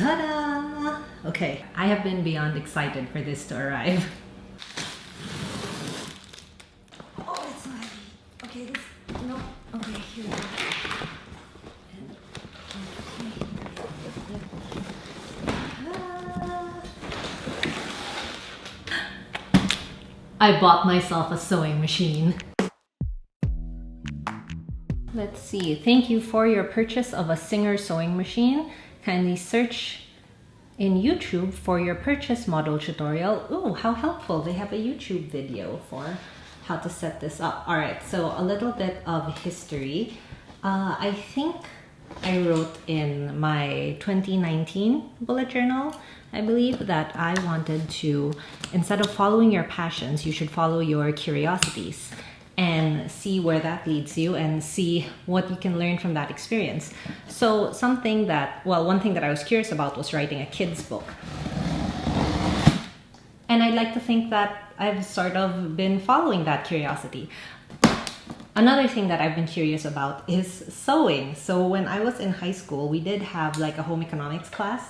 Ta-da! Okay, I have been beyond excited for this to arrive. Oh, it's so heavy. Okay, this, no, okay, here we go. And, I bought myself a sewing machine. Let's see. Thank you for your purchase of a Singer sewing machine. Kindly search in YouTube for your purchase model tutorial. Ooh, how helpful. They have a YouTube video for how to set this up. All right, so a little bit of history. I think I wrote in my 2019 bullet journal, I believe, that I wanted to, instead of following your passions, you should follow your curiosities and see where that leads you and see what you can learn from that experience. So something that, well, one thing that I was curious about was writing a kid's book. And I'd like to think that I've sort of been following that curiosity. Another thing that I've been curious about is sewing. So when I was in high school, we did have like a home economics class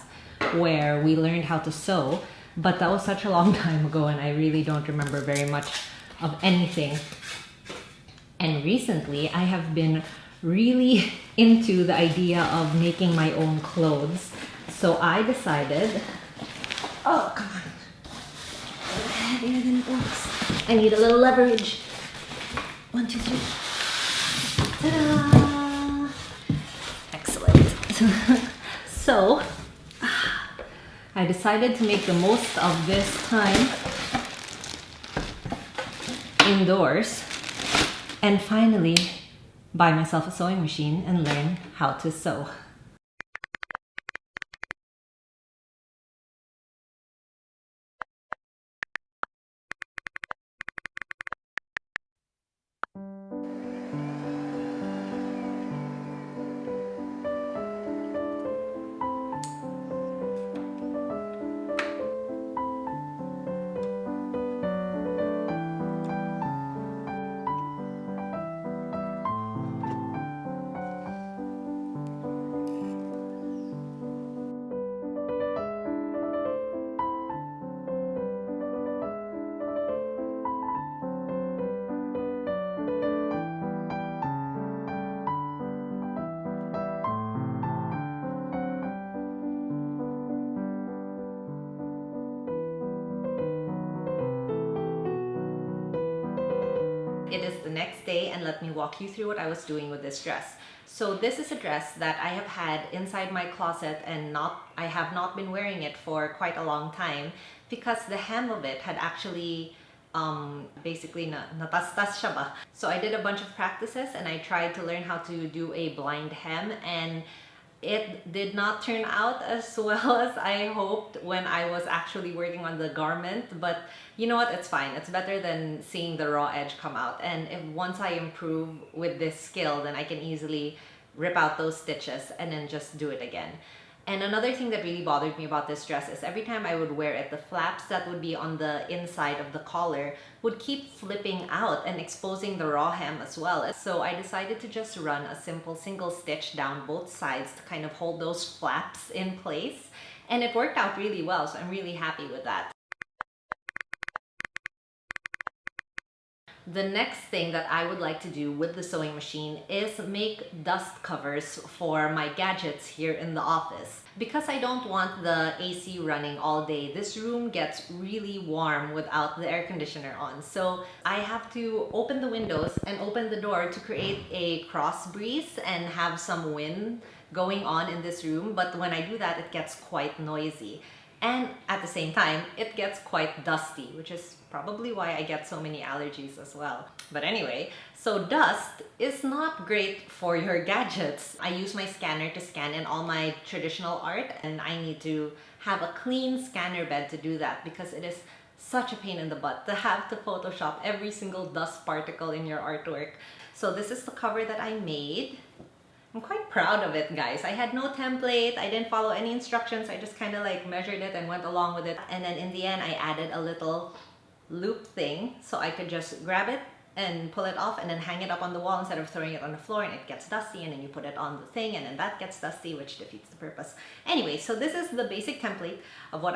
where we learned how to sew, but that was such a long time ago and I really don't remember very much of anything. And recently, I have been really into the idea of making my own clothes. So I decided, oh, come on. A little heavier than it looks. I need a little leverage. 1, 2, 3. Ta-da! Excellent. So, I decided to make the most of this time indoors. And finally, buy myself a sewing machine and learn how to sew. It is the next day and let me walk you through what I was doing with this dress. So this is a dress that I have had inside my closet and I have not been wearing it for quite a long time because the hem of it had actually basically natastas siya ba. So I did a bunch of practices and I tried to learn how to do a blind hem, and it did not turn out as well as I hoped when I was actually working on the garment, but you know what, it's fine. It's better than seeing the raw edge come out. And if once I improve with this skill, then I can easily rip out those stitches and then just do it again. And another thing that really bothered me about this dress is every time I would wear it, the flaps that would be on the inside of the collar would keep flipping out and exposing the raw hem as well. So I decided to just run a simple single stitch down both sides to kind of hold those flaps in place. And it worked out really well, so I'm really happy with that. The next thing that I would like to do with the sewing machine is make dust covers for my gadgets here in the office. Because I don't want the AC running all day, this room gets really warm without the air conditioner on. So I have to open the windows and open the door to create a cross breeze and have some wind going on in this room. But when I do that, it gets quite noisy. And at the same time, it gets quite dusty, which is probably why I get so many allergies as well. But anyway, so dust is not great for your gadgets. I use my scanner to scan in all my traditional art, and I need to have a clean scanner bed to do that because it is such a pain in the butt to have to Photoshop every single dust particle in your artwork. So this is the cover that I made. I'm quite proud of it, guys. I had no template, I didn't follow any instructions, I just kind of like measured it and went along with it. And then in the end, I added a little loop thing so I could just grab it and pull it off and then hang it up on the wall instead of throwing it on the floor and it gets dusty, and then you put it on the thing and then that gets dusty, which defeats the purpose. Anyway, so this is the basic template of what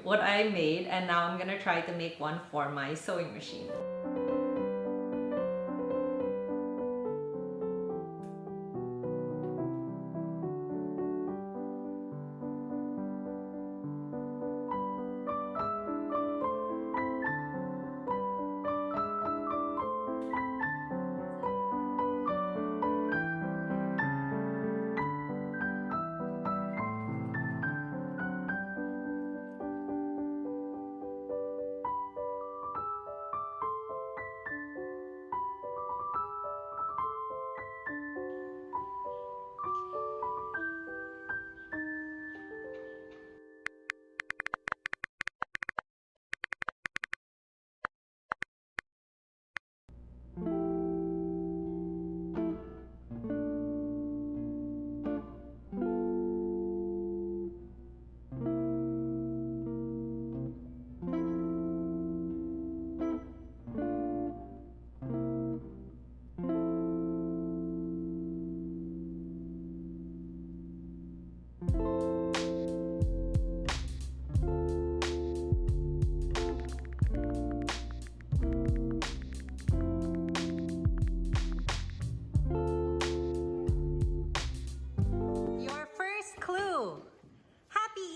what I made, and now I'm gonna try to make one for my sewing machine.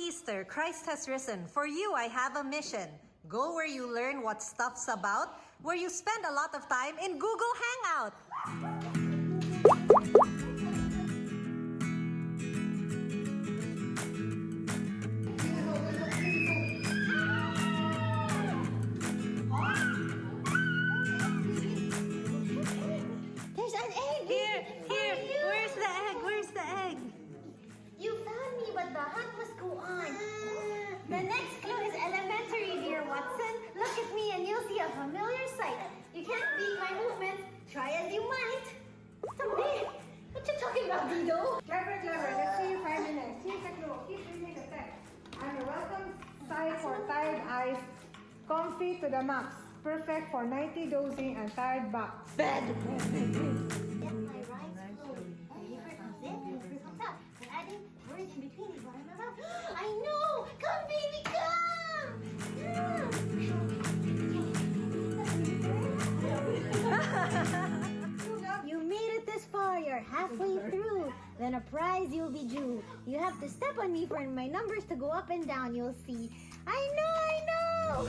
Easter, Christ has risen. For you, I have a mission. Go where you learn what stuff's about, where you spend a lot of time in Google Hangout. There's an egg! Here, where's the egg? Where's the egg? You found me, but the hunt must go on. The next clue is elementary, dear Watson. Look at me and you'll see a familiar sight. You can't beat my movements, try as you might. Somebody, what you talking about, Dido? Clever. Let's see you 5 minutes. Here's the clue. Keep reading the text. I'm a welcome sight for tired eyes. Comfy to the max. Perfect for nighty dozing and tired backs. Bed. Get my rights flowing. Different from this, from that. But adding words in between is what I'm about. I know! Come, baby, come! You made it this far, you're halfway through. Then a prize you'll be due. You have to step on me for my numbers to go up and down, you'll see. I know!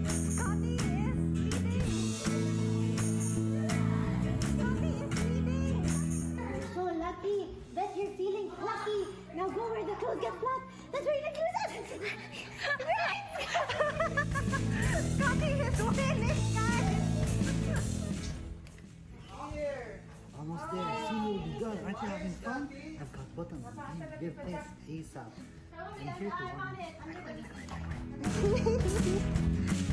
Scotty is leading! Scotty is leading! You're so lucky. Bet you're feeling lucky. Now go where the clothes get flat. That's where the clothes are. Scotty is winning, guys! Almost there. Soon you'll be done. Aren't you having fun? I've got buttons. Give this ASAP. I'm here to warn you.